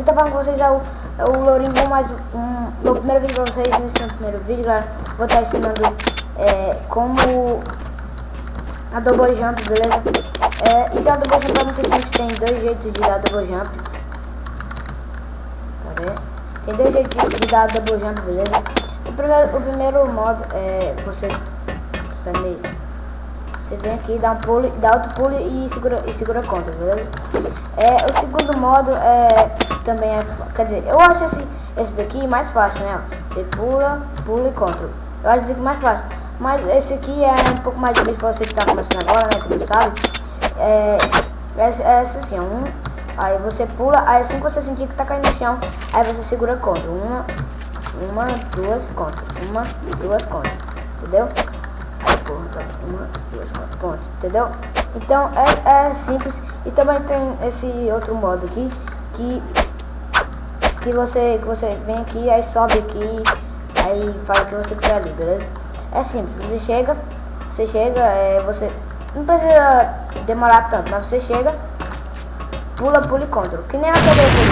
que tá falando com vocês é o Lourinho, mais meu primeiro vídeo pra vocês. Nesse meu primeiro vídeo, galera, vou estar ensinando como a double jump, beleza? Então a double jump é muito simples, tem dois jeitos de dar double jump. Tem dois jeitos de dar double jump, beleza? O primeiro modo é você vem aqui, dá um pulo, dá outro pulo e segura contra, beleza? O segundo modo também quer dizer, eu acho esse daqui mais fácil, né? Você pula e contra. Eu acho esse aqui mais fácil, mas esse aqui é um pouco mais difícil pra você que tá começando agora, né? Que não sabe. Essa assim, aí você pula, aí assim que você sentir que tá caindo no chão, aí você segura contra. Uma, duas contra. Uma, duas contra. Entendeu? Aí, porra, tá. Uma, duas contra. Ponto. Entendeu? Então é simples. E também tem esse outro modo aqui que você vem aqui, aí sobe aqui, aí fala o que você quiser ali, beleza? É simples. Você chega, você não precisa demorar tanto, mas você chega, pula e contra. Que nem aquele aqui.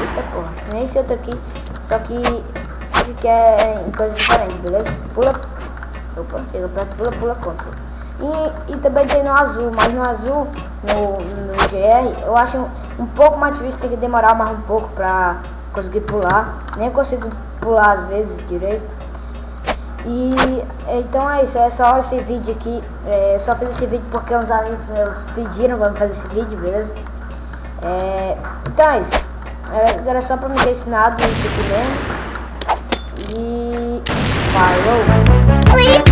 Eita porra, que nem esse outro aqui, só que esse aqui é em coisa diferente, beleza? Opa, chega perto, pula contra. E também tem no azul, mas no azul, no GR, eu acho um pouco mais difícil, tem que demorar mais um pouco pra conseguir pular. Nem consigo pular às vezes direito. E então é isso, é só esse vídeo aqui. Eu só fiz esse vídeo porque uns amigos meus pediram pra fazer esse vídeo, beleza? Então é isso. Era só pra me ter ensinado isso aqui mesmo. E falou!